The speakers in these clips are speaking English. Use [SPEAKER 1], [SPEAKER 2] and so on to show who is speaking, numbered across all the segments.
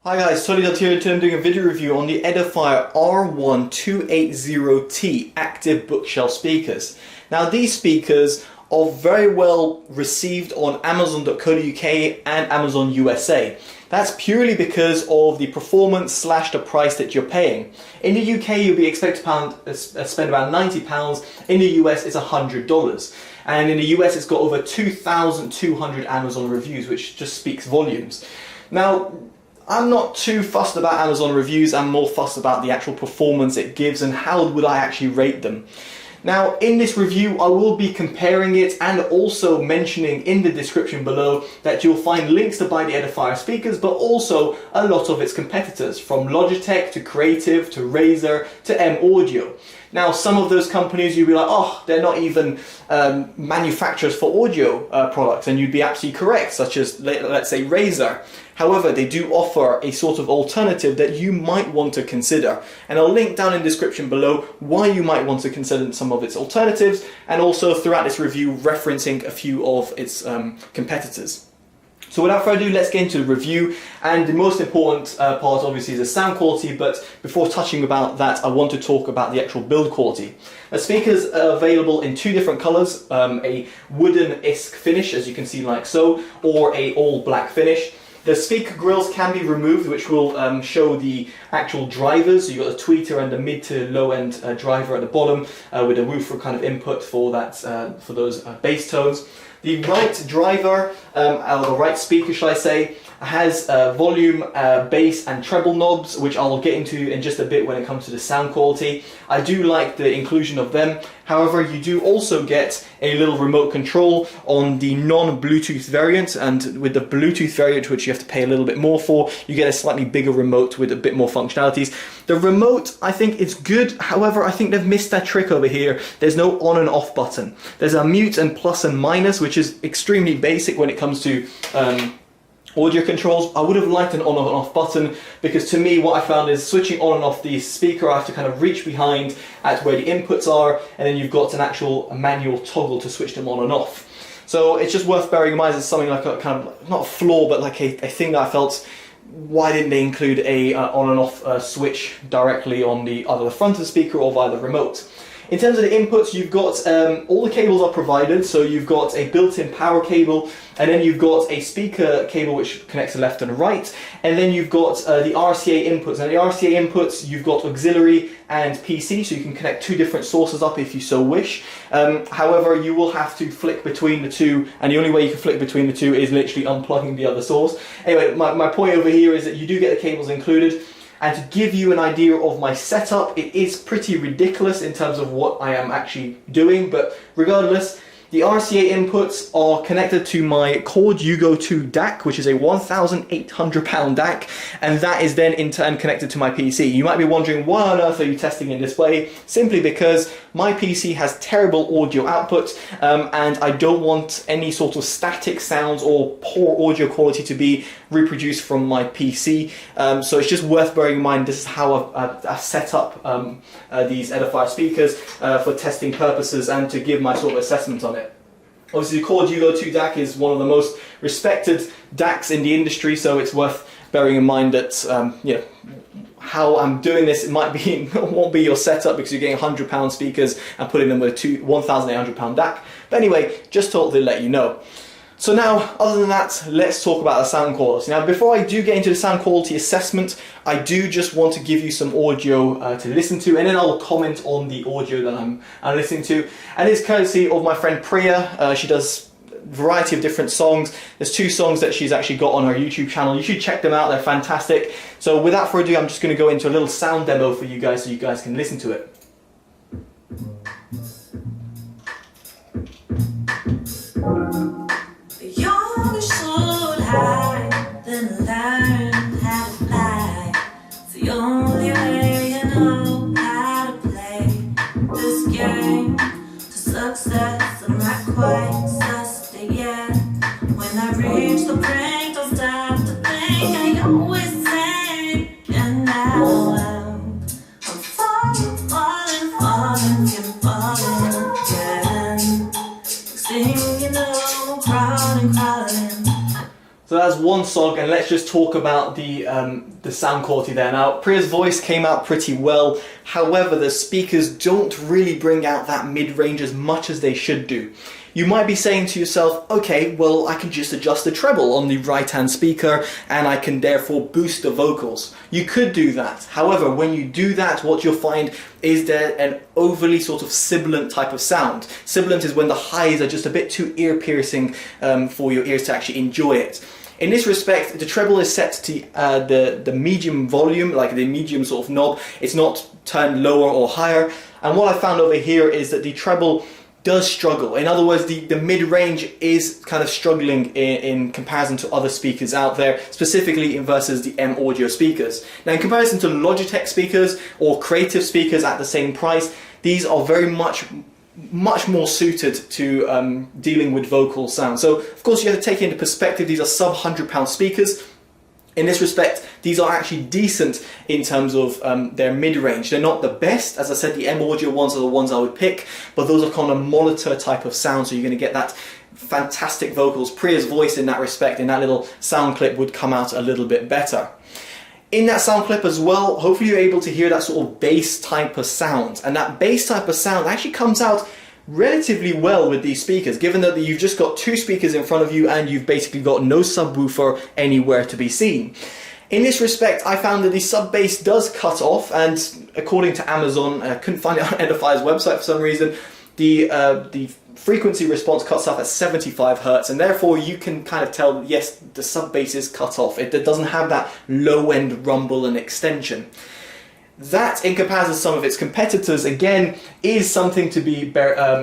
[SPEAKER 1] Hi guys, TotallydubbedHD here. Today I'm doing a video review on the Edifier R1280T active bookshelf speakers. Now these speakers are very well received on Amazon.co.uk and Amazon USA. That's purely because of the performance / the price that you're paying. In the UK you'll be expected to spend about £90, in the US it's $100. And in the US it's got over 2,200 Amazon reviews, which just speaks volumes. Now, I'm not too fussed about Amazon reviews, I'm more fussed about the actual performance it gives and how would I actually rate them. Now in this review I will be comparing it and also mentioning in the description below that you'll find links to buy the Edifier speakers, but also a lot of its competitors, from Logitech to Kratos to Razer to M Audio. Now some of those companies you'll be like, oh, they're not even manufacturers for audio products, and you'd be absolutely correct, such as let's say Razer. However, they do offer a sort of alternative that you might want to consider, and I'll link down in the description below why you might want to consider some of its alternatives, and also throughout this review referencing a few of its competitors. So without further ado, let's get into the review, and the most important part obviously is the sound quality, but before touching about that I want to talk about the actual build quality. The speakers are available in two different colours, a wooden-esque finish as you can see like so, or a all black finish. The speaker grills can be removed, which will show the actual drivers. So you've got the tweeter and the mid to low end driver at the bottom with a woofer kind of input for that for those bass tones. The right driver, or the right speaker shall I say, has volume, bass and treble knobs, which I'll get into in just a bit when it comes to the sound quality. I do like the inclusion of them. However, you do also get a little remote control on the non-Bluetooth variant, and with the Bluetooth variant, which you have to pay a little bit more for, you get a slightly bigger remote with a bit more functionalities. The remote, I think it's good. However, I think they've missed that trick over here. There's no on and off button. There's a mute and plus and minus, which is extremely basic when it comes to audio controls. I would have liked an on and off button, because to me what I found is switching on and off the speaker I have to kind of reach behind at where the inputs are, and then you've got an actual manual toggle to switch them on and off. So it's just worth bearing in mind as something like a kind of, not a flaw, but like a thing that I felt, why didn't they include a on and off switch directly on either the front of the speaker or via the remote. In terms of the inputs, you've got all the cables are provided, so you've got a built-in power cable, and then you've got a speaker cable which connects to left and right, and then you've got the RCA inputs. And the RCA inputs, you've got auxiliary and PC, so you can connect two different sources up if you so wish. However, you will have to flick between the two, and the only way you can flick between the two is literally unplugging the other source. Anyway, my point over here is that you do get the cables included. And to give you an idea of my setup, it is pretty ridiculous in terms of what I am actually doing, but regardless, the RCA inputs are connected to my Cord Yugo 2 DAC, which is a £1,800 DAC, and that is then in turn connected to my PC. You might be wondering, why on earth are you testing in this way? Simply because my PC has terrible audio output, and I don't want any sort of static sounds or poor audio quality to be reproduced from my PC. So it's just worth bearing in mind this is how I've set up these Edifier speakers for testing purposes and to give my sort of assessment on it. Obviously the Cord Yugo 2 DAC is one of the most respected DACs in the industry, so it's worth bearing in mind that you know, how I'm doing this, it won't be your setup, because you're getting £100 speakers and putting them with a £1,800 DAC. But anyway, just thought to let you know. So now, other than that, let's talk about the sound quality. Now, before I do get into the sound quality assessment, I do just want to give you some audio to listen to, and then I'll comment on the audio that I'm listening to. And it's courtesy of my friend Priya. She does a variety of different songs. There's two songs that she's actually got on her YouTube channel. You should check them out, they're fantastic. So without further ado, I'm just going to go into a little sound demo for you guys so you guys can listen to it.
[SPEAKER 2] The only way you know how to play this game to success, I'm not quite sussed it yet. When I reach the brink, don't stop to think. I always say, and now I'm far, far
[SPEAKER 1] one SOG and let's just talk about the sound quality there. Now, Priya's voice came out pretty well. However, the speakers don't really bring out that mid-range as much as they should do. You might be saying to yourself, okay, well, I can just adjust the treble on the right-hand speaker and I can therefore boost the vocals. You could do that. However, when you do that, what you'll find is there an overly sort of sibilant type of sound. Sibilant is when the highs are just a bit too ear-piercing for your ears to actually enjoy it. In this respect, the treble is set to the medium volume, like the medium sort of knob. It's not turned lower or higher. And what I found over here is that the treble does struggle. In other words, the mid-range is kind of struggling in comparison to other speakers out there, specifically versus the M Audio speakers. Now, in comparison to Logitech speakers or Creative speakers at the same price, these are very much more suited to dealing with vocal sound. So, of course, you have to take into perspective, these are sub £100 speakers. In this respect, these are actually decent in terms of their mid-range. They're not the best. As I said, the M Audio ones are the ones I would pick, but those are kind of monitor type of sound, so you're going to get that fantastic vocals. Priya's voice in that respect, in that little sound clip, would come out a little bit better. In that sound clip as well, hopefully you're able to hear that sort of bass type of sound. And that bass type of sound actually comes out relatively well with these speakers, given that you've just got two speakers in front of you and you've basically got no subwoofer anywhere to be seen. In this respect, I found that the sub bass does cut off, and according to Amazon, I couldn't find it on Edifier's website for some reason, the frequency response cuts off at 75 Hz, and therefore you can kind of tell, yes, the sub bass is cut off. It doesn't have that low end rumble and extension. That, in comparison to some of its competitors, again, is something to be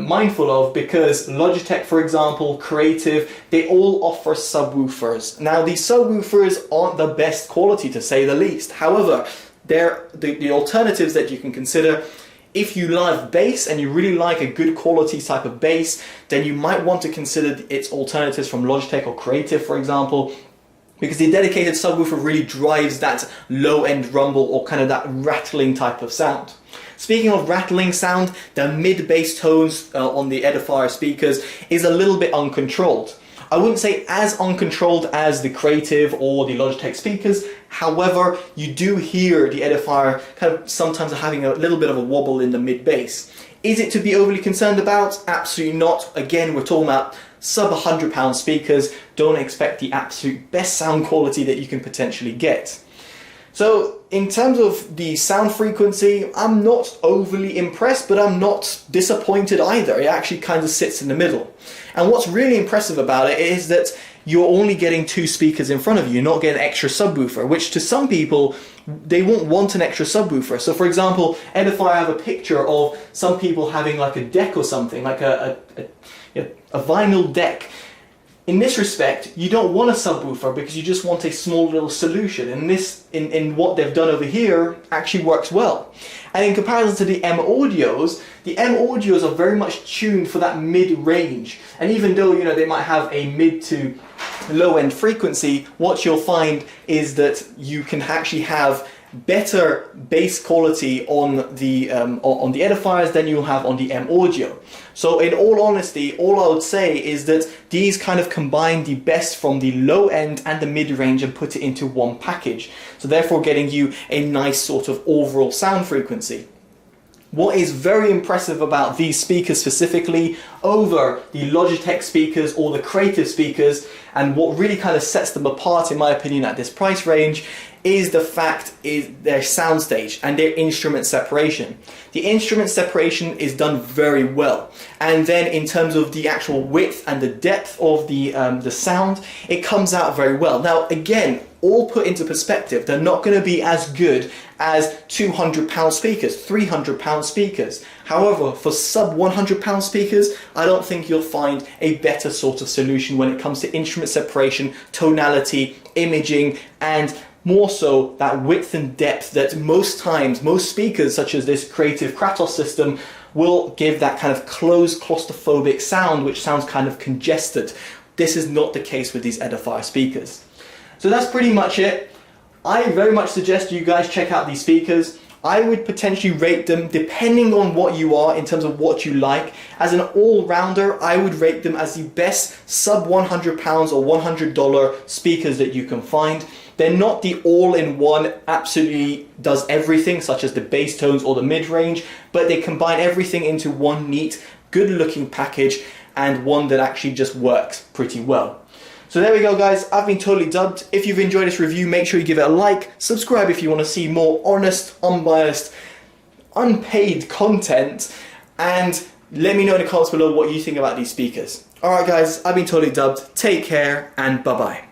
[SPEAKER 1] mindful of, because Logitech, for example, Creative, they all offer subwoofers. Now, these subwoofers aren't the best quality, to say the least. However, they're the alternatives that you can consider. If you love bass and you really like a good quality type of bass, then you might want to consider its alternatives from Logitech or Creative, for example, because the dedicated subwoofer really drives that low-end rumble or kind of that rattling type of sound. Speaking of rattling sound, the mid-bass tones on the Edifier speakers is a little bit uncontrolled. I wouldn't say as uncontrolled as the Creative or the Logitech speakers. However, you do hear the Edifier kind of sometimes having a little bit of a wobble in the mid-bass. Is it to be overly concerned about? Absolutely not. Again, we're talking about sub £100 speakers. Don't expect the absolute best sound quality that you can potentially get. So in terms of the sound frequency, I'm not overly impressed, but I'm not disappointed either. It actually kind of sits in the middle. And what's really impressive about it is that you're only getting two speakers in front of you. You're not getting an extra subwoofer, which to some people, they won't want an extra subwoofer. So for example, Edifier have a picture of some people having like a deck or something, like a vinyl deck. In this respect, you don't want a subwoofer because you just want a small little solution. And this, in what they've done over here, actually works well. And in comparison to the M Audios are very much tuned for that mid-range. And even though, you know, they might have a mid to low-end frequency, what you'll find is that you can actually have better bass quality on the Edifiers than you'll have on the M Audio. So in all honesty, all I would say is that these kind of combine the best from the low end and the mid range and put it into one package. So therefore getting you a nice sort of overall sound frequency. What is very impressive about these speakers specifically over the Logitech speakers or the Creative speakers, and what really kind of sets them apart in my opinion at this price range, is the fact is their soundstage and their instrument separation. The instrument separation is done very well, and then in terms of the actual width and the depth of the sound, it comes out very well. Now again, all put into perspective, they're not going to be as good as £200 speakers, £300 speakers. However, for sub £100 speakers, I don't think you'll find a better sort of solution when it comes to instrument separation, tonality, imaging, and more so that width and depth that most times, most speakers such as this Creative Kratos system will give that kind of closed claustrophobic sound which sounds kind of congested. This is not the case with these Edifier speakers. So that's pretty much it. I very much suggest you guys check out these speakers. I would potentially rate them, depending on what you are in terms of what you like. As an all-rounder, I would rate them as the best sub £100 or $100 speakers that you can find. They're not the all-in-one, absolutely does everything, such as the bass tones or the mid-range, but they combine everything into one neat, good-looking package, and one that actually just works pretty well. So there we go, guys. I've been Totally Dubbed. If you've enjoyed this review, make sure you give it a like, subscribe if you want to see more honest, unbiased, unpaid content, and let me know in the comments below what you think about these speakers. Alright guys, I've been Totally Dubbed. Take care and bye-bye.